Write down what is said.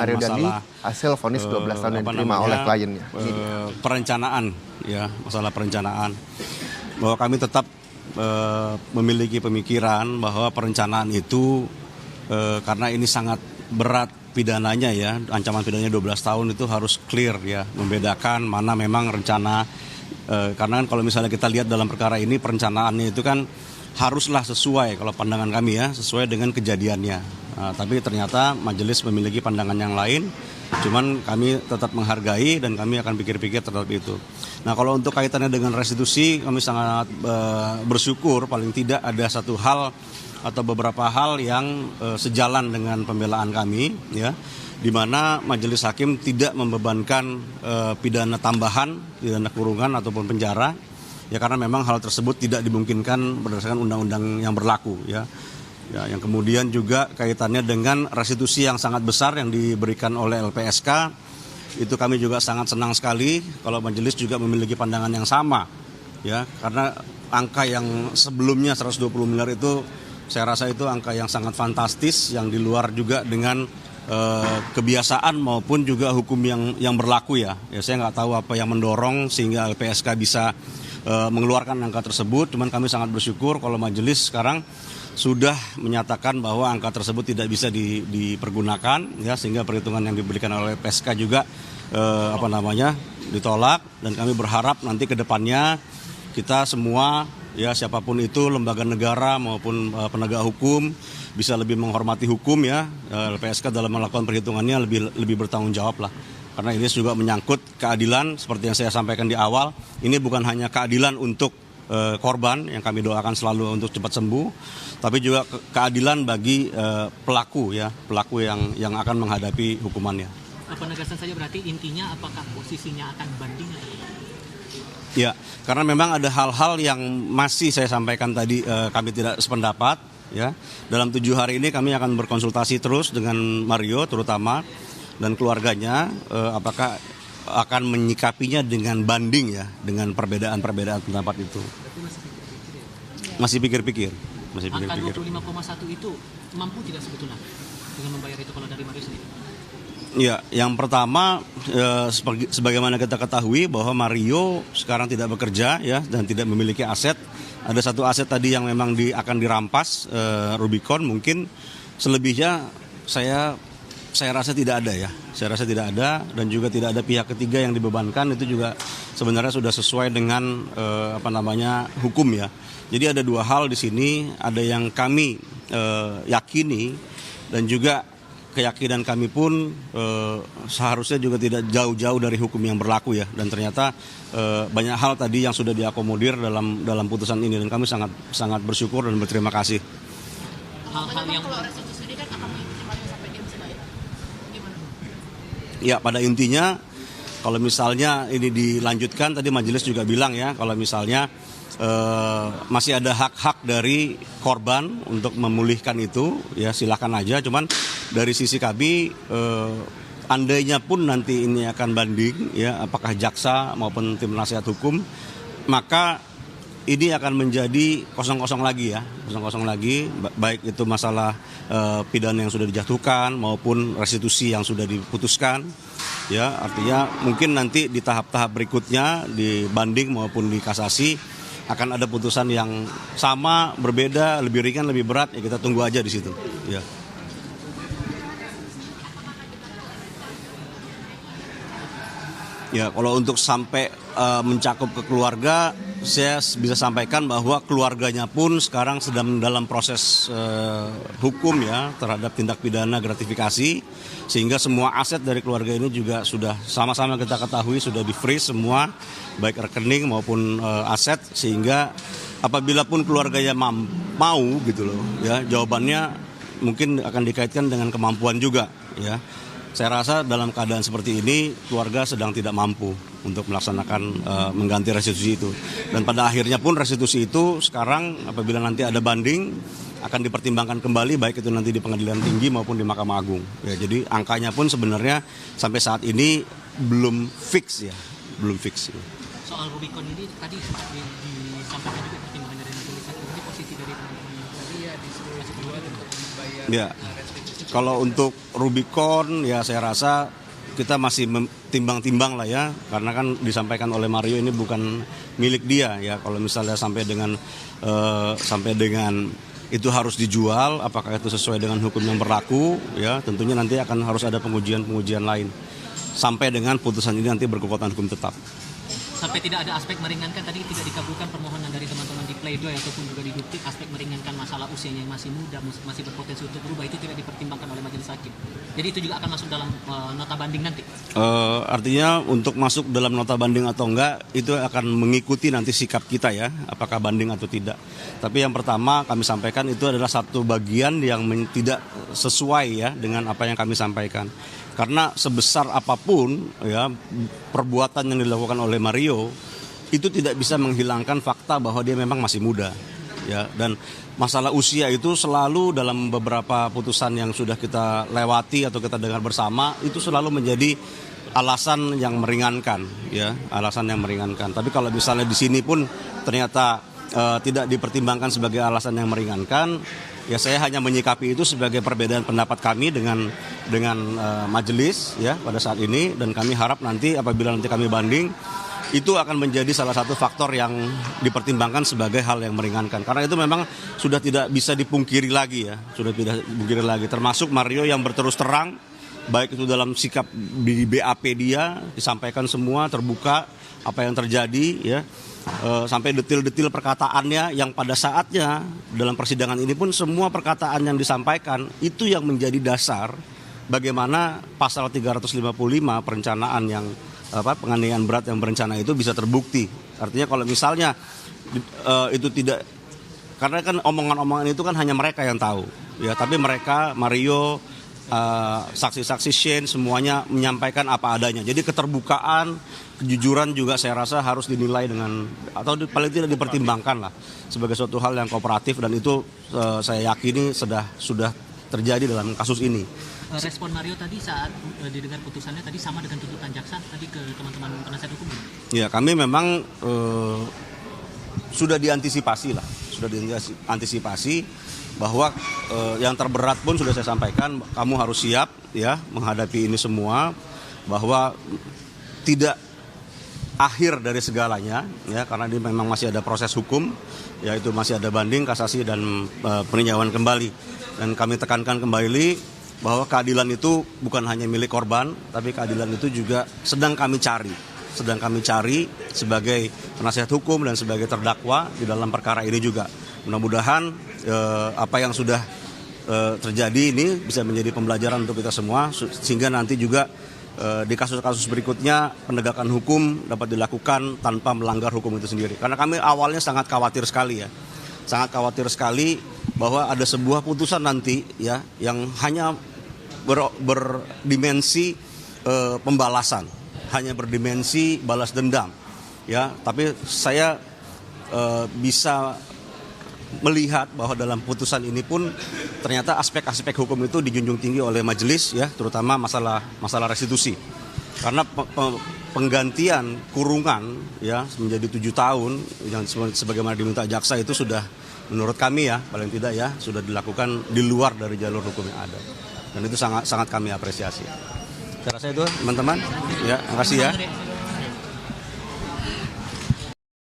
Mario Dandi hasil vonis 12 tahun yang diterima oleh kliennya. Perencanaan, ya, masalah perencanaan. Bahwa kami tetap memiliki pemikiran bahwa perencanaan itu karena ini sangat berat pidananya ya, ancaman pidananya 12 tahun itu harus clear ya, membedakan mana memang rencana. Karena kan kalau misalnya kita lihat dalam perkara ini perencanaannya itu kan haruslah sesuai, kalau pandangan kami ya, sesuai dengan kejadiannya. Tapi ternyata majelis memiliki pandangan yang lain, cuman kami tetap menghargai dan kami akan pikir-pikir terhadap itu. Nah, kalau untuk kaitannya dengan restitusi, kami sangat bersyukur paling tidak ada satu hal atau beberapa hal yang sejalan dengan pembelaan kami, ya, di mana majelis hakim tidak membebankan pidana tambahan, pidana kurungan ataupun penjara. Ya, karena memang hal tersebut tidak dimungkinkan berdasarkan undang-undang yang berlaku ya. Ya, yang kemudian juga kaitannya dengan restitusi yang sangat besar yang diberikan oleh LPSK, itu kami juga sangat senang sekali kalau majelis juga memiliki pandangan yang sama ya, karena angka yang sebelumnya 120 miliar itu saya rasa itu angka yang sangat fantastis, yang di luar juga dengan kebiasaan maupun juga hukum yang berlaku ya. Ya, saya nggak tahu apa yang mendorong sehingga LPSK bisa mengeluarkan angka tersebut, cuman kami sangat bersyukur kalau majelis sekarang sudah menyatakan bahwa angka tersebut tidak bisa dipergunakan ya, sehingga perhitungan yang diberikan oleh LPSK juga ditolak, dan kami berharap nanti ke depannya kita semua ya, siapapun itu, lembaga negara maupun penegak hukum bisa lebih menghormati hukum ya. LPSK dalam melakukan perhitungannya lebih bertanggung jawab lah. Karena ini juga menyangkut keadilan seperti yang saya sampaikan di awal. Ini bukan hanya keadilan untuk korban yang kami doakan selalu untuk cepat sembuh, tapi juga keadilan bagi pelaku yang akan menghadapi hukumannya. Penegasan saja berarti intinya apakah posisinya akan banding? Ya, karena memang ada hal-hal yang masih saya sampaikan tadi kami tidak sependapat ya. Dalam 7 hari ini kami akan berkonsultasi terus dengan Mario terutama dan keluarganya, apakah akan menyikapinya dengan banding ya, dengan perbedaan-perbedaan pendapat itu. Masih pikir-pikir. Angka 25,1 itu mampu tidak sebetulnya dengan membayar itu kalau dari Mario sendiri? Ya, yang pertama sebagaimana kita ketahui bahwa Mario sekarang tidak bekerja ya, dan tidak memiliki aset. Ada satu aset tadi yang memang akan dirampas, Rubicon mungkin. Selebihnya saya rasa tidak ada ya. Saya rasa tidak ada, dan juga tidak ada pihak ketiga yang dibebankan. Itu juga sebenarnya sudah sesuai dengan hukum ya. Jadi ada 2 hal di sini, ada yang kami yakini dan juga keyakinan kami pun seharusnya juga tidak jauh-jauh dari hukum yang berlaku ya. Dan ternyata banyak hal tadi yang sudah diakomodir dalam putusan ini, dan kami sangat bersyukur dan berterima kasih. Hal-hal yang ya, pada intinya kalau misalnya ini dilanjutkan, tadi majelis juga bilang ya, kalau misalnya masih ada hak-hak dari korban untuk memulihkan itu ya, silakan aja. Cuman dari sisi kami andainya pun nanti ini akan banding ya, apakah jaksa maupun tim nasihat hukum, maka ini akan menjadi kosong-kosong lagi ya, kosong-kosong lagi, baik itu masalah pidana yang sudah dijatuhkan maupun restitusi yang sudah diputuskan ya. Artinya mungkin nanti di tahap-tahap berikutnya, di banding maupun di kasasi, akan ada putusan yang sama, berbeda, lebih ringan, lebih berat, ya kita tunggu aja di situ ya. Ya, kalau untuk sampai mencakup ke keluarga, saya bisa sampaikan bahwa keluarganya pun sekarang sedang dalam proses hukum ya, terhadap tindak pidana gratifikasi, sehingga semua aset dari keluarga ini juga sudah sama-sama kita ketahui sudah di-freeze semua, baik rekening maupun aset, sehingga apabila pun keluarganya mau gitu loh ya, jawabannya mungkin akan dikaitkan dengan kemampuan juga ya. Saya rasa dalam keadaan seperti ini keluarga sedang tidak mampu untuk melaksanakan mengganti restitusi itu. Dan pada akhirnya pun restitusi itu sekarang apabila nanti ada banding akan dipertimbangkan kembali, baik itu nanti di Pengadilan Tinggi maupun di Mahkamah Agung. Ya, jadi angkanya pun sebenarnya sampai saat ini belum fix ya, belum fix. Soal Rubicon ini tadi disampaikan juga pertimbangan dari majelis hakim, ini posisi dari teman-teman yang tadi ya disuruh untuk membayar restitusi. Kalau untuk Rubicon ya saya rasa kita masih timbang-timbang lah ya, karena kan disampaikan oleh Mario ini bukan milik dia ya. Kalau misalnya sampai dengan itu harus dijual, apakah itu sesuai dengan hukum yang berlaku ya, tentunya nanti akan harus ada pengujian lain sampai dengan putusan ini nanti berkekuatan hukum tetap. Sampai tidak ada aspek meringankan, tadi tidak dikabulkan permohonan dari teman-teman di pledoi ataupun juga didukti aspek meringankan masalah usianya yang masih muda, masih berpotensi untuk berubah, itu tidak dipertimbangkan oleh majelis hakim. Jadi itu juga akan masuk dalam nota banding nanti. Artinya untuk masuk dalam nota banding atau enggak itu akan mengikuti nanti sikap kita ya, apakah banding atau tidak. Tapi yang pertama kami sampaikan itu adalah satu bagian yang tidak sesuai ya dengan apa yang kami sampaikan. Karena sebesar apapun ya perbuatan yang dilakukan oleh Mario itu tidak bisa menghilangkan fakta bahwa dia memang masih muda ya, dan masalah usia itu selalu dalam beberapa putusan yang sudah kita lewati atau kita dengar bersama itu selalu menjadi alasan yang meringankan ya, alasan yang meringankan. Tapi kalau misalnya di sini pun ternyata tidak dipertimbangkan sebagai alasan yang meringankan, ya saya hanya menyikapi itu sebagai perbedaan pendapat kami dengan majelis ya pada saat ini, dan kami harap nanti apabila nanti kami banding itu akan menjadi salah satu faktor yang dipertimbangkan sebagai hal yang meringankan, karena itu memang sudah tidak bisa dipungkiri lagi ya, sudah tidak dipungkiri lagi, termasuk Mario yang berterus terang baik itu dalam sikap di BAP dia disampaikan semua terbuka apa yang terjadi ya. Sampai detil-detil perkataannya yang pada saatnya dalam persidangan ini pun semua perkataan yang disampaikan itu yang menjadi dasar bagaimana pasal 355 perencanaan yang penganiayaan berat yang berencana itu bisa terbukti. Artinya kalau misalnya itu tidak, karena kan omongan-omongan itu kan hanya mereka yang tahu ya, tapi mereka Mario, saksi-saksi Shane semuanya menyampaikan apa adanya. Jadi keterbukaan, kejujuran juga saya rasa harus dinilai dengan, atau paling tidak dipertimbangkan lah sebagai suatu hal yang kooperatif, dan itu saya yakini sudah terjadi dalam kasus ini. Respon Mario tadi saat didengar putusannya tadi sama dengan tuntutan jaksa tadi ke teman-teman penasihat hukum? Ya kami memang sudah diantisipasi bahwa yang terberat pun sudah saya sampaikan, kamu harus siap ya menghadapi ini semua, bahwa tidak akhir dari segalanya ya, karena ini memang masih ada proses hukum, yaitu masih ada banding, kasasi, dan peninjauan kembali. Dan kami tekankan kembali bahwa keadilan itu bukan hanya milik korban, tapi keadilan itu juga sedang kami cari sebagai penasihat hukum dan sebagai terdakwa di dalam perkara ini juga. Mudah-mudahan apa yang sudah terjadi ini bisa menjadi pembelajaran untuk kita semua, sehingga nanti juga di kasus-kasus berikutnya penegakan hukum dapat dilakukan tanpa melanggar hukum itu sendiri. Karena kami awalnya sangat khawatir sekali bahwa ada sebuah putusan nanti ya yang hanya berdimensi pembalasan, hanya berdimensi balas dendam ya. Tapi saya bisa melihat bahwa dalam putusan ini pun ternyata aspek-aspek hukum itu dijunjung tinggi oleh majelis ya, terutama masalah restitusi. Karena penggantian kurungan ya menjadi 7 tahun yang sebagaimana diminta jaksa itu sudah, menurut kami ya paling tidak ya, sudah dilakukan di luar dari jalur hukum yang ada. Dan itu sangat kami apresiasi. Saya rasa itu teman-teman ya, makasih ya.